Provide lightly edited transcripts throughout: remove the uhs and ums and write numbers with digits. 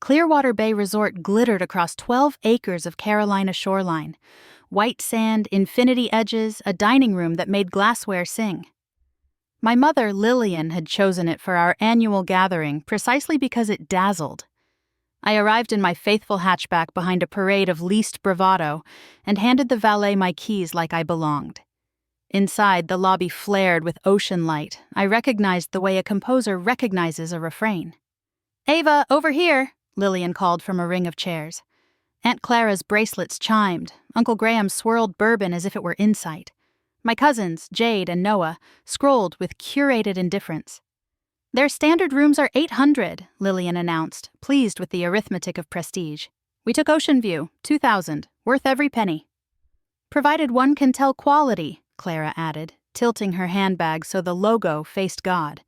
Clearwater Bay Resort glittered across 12 acres of Carolina shoreline. White sand, infinity edges, a dining room that made glassware sing. My mother, Lillian, had chosen it for our annual gathering precisely because it dazzled. I arrived in my faithful hatchback behind a parade of leased bravado and handed the valet my keys like I belonged. Inside, the lobby flared with ocean light. I recognized the way a composer recognizes a refrain. "Ava, over here!" Lillian called from a ring of chairs. Aunt Clara's bracelets chimed. Uncle Graham swirled bourbon as if it were insight. My cousins, Jade and Noah, scrolled with curated indifference. "Their standard rooms are 800, Lillian announced, pleased with the arithmetic of prestige. "We took Ocean View, 2,000, worth every penny." "Provided one can tell quality," Clara added, tilting her handbag so the logo faced God.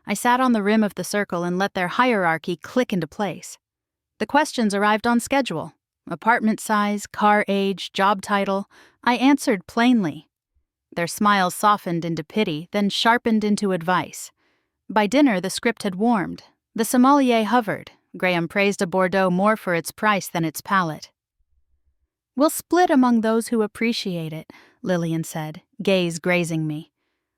I sat on the rim of the circle and let their hierarchy click into place. The questions arrived on schedule. Apartment size, car age, job title. I answered plainly. Their smiles softened into pity, then sharpened into advice. By dinner, the script had warmed. The sommelier hovered. Graham praised a Bordeaux more for its price than its palate. "We'll split among those who appreciate it," Lillian said, gaze grazing me.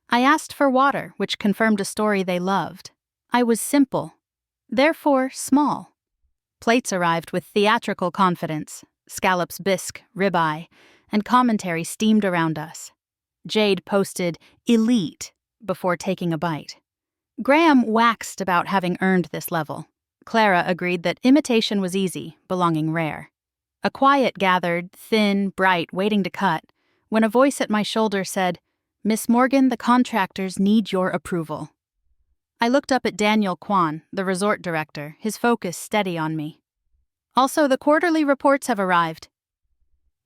I asked for water, which confirmed a story they loved. I was simple, therefore small. Plates arrived with theatrical confidence, scallops bisque, ribeye, and commentary steamed around us. Jade posted "elite" before taking a bite. Graham waxed about having earned this level. Clara agreed that imitation was easy, belonging rare. A quiet gathered, thin, bright, waiting to cut, when a voice at my shoulder said, "Miss Morgan, the contractors need your approval." I looked up at Daniel Kwan, the resort director, his focus steady on me. "Also, the quarterly reports have arrived."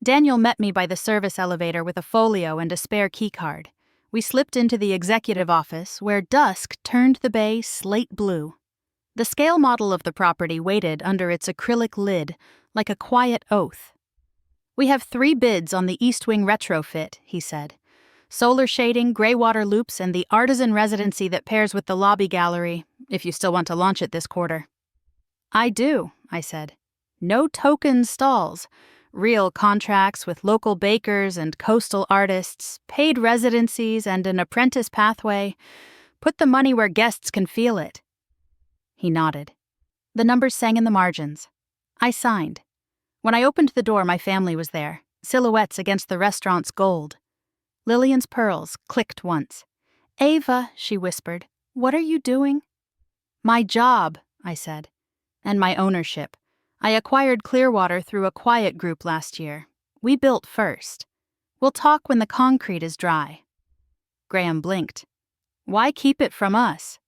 Daniel met me by the service elevator with a folio and a spare keycard. We slipped into the executive office, where dusk turned the bay slate blue. The scale model of the property waited under its acrylic lid, like a quiet oath. "We have 3 bids on the East Wing retrofit," he said. "Solar shading, gray water loops, and the artisan residency that pairs with the lobby gallery, if you still want to launch it this quarter." "I do," I said. "No token stalls. Real contracts with local bakers and coastal artists, paid residencies and an apprentice pathway. Put the money where guests can feel it." He nodded. The numbers sang in the margins. I signed. When I opened the door, my family was there, silhouettes against the restaurant's gold. Lillian's pearls clicked once. "Ava," she whispered, "what are you doing?" "My job," I said. "And my ownership. I acquired Clearwater through a quiet group last year. We built first. We'll talk when the concrete is dry." Graham blinked. "Why keep it from us?"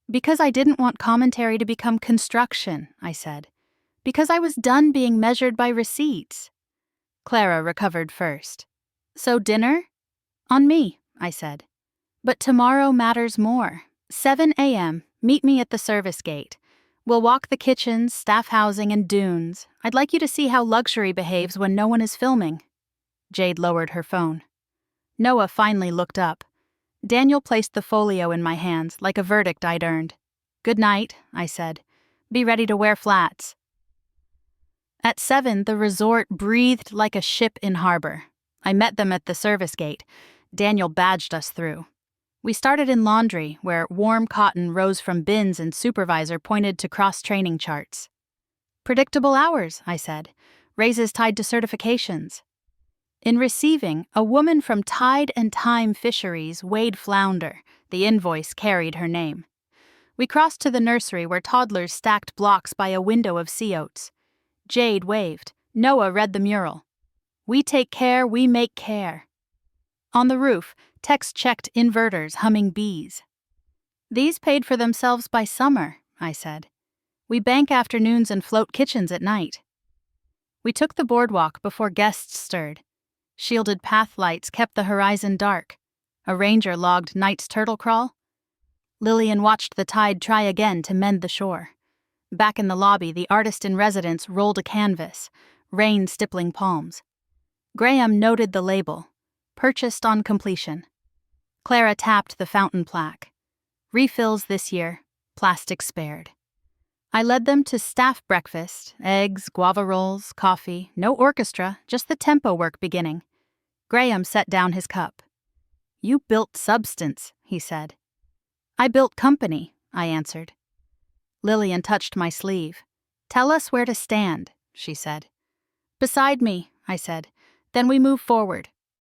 "Because I didn't want commentary to become construction," I said. "Because I was done being measured by receipts." Clara recovered first. "So dinner?" "On me," I said. "But tomorrow matters more. 7 a.m., meet me at the service gate. We'll walk the kitchens, staff housing, and dunes. I'd like you to see how luxury behaves when no one is filming." Jade lowered her phone. Noah finally looked up. Daniel placed the folio in my hands, like a verdict I'd earned. "Good night," I said. "Be ready to wear flats." At 7, the resort breathed like a ship in harbor. I met them at the service gate. Daniel badged us through. We started in laundry, where warm cotton rose from bins and supervisor pointed to cross-training charts. "Predictable hours," I said. "Raises tied to certifications." In receiving, a woman from Tide and Time Fisheries weighed flounder. The invoice carried her name. We crossed to the nursery where toddlers stacked blocks by a window of sea oats. Jade waved. Noah read the mural. "We take care, we make care." On the roof, Tex checked inverters humming bees. "These paid for themselves by summer," I said. "We bank afternoons and float kitchens at night." We took the boardwalk before guests stirred. Shielded path lights kept the horizon dark. A ranger logged night's turtle crawl. Lillian watched the tide try again to mend the shore. Back in the lobby, the artist in residence rolled a canvas, rain stippling palms. Graham noted the label. Purchased on completion. Clara tapped the fountain plaque. Refills this year, plastic spared. I led them to staff breakfast, eggs, guava rolls, coffee, no orchestra, just the tempo work beginning. Graham set down his cup. "You built substance," he said. "I built company," I answered. Lillian touched my sleeve. "Tell us where to stand," she said. "Beside me," I said. "Then we move forward."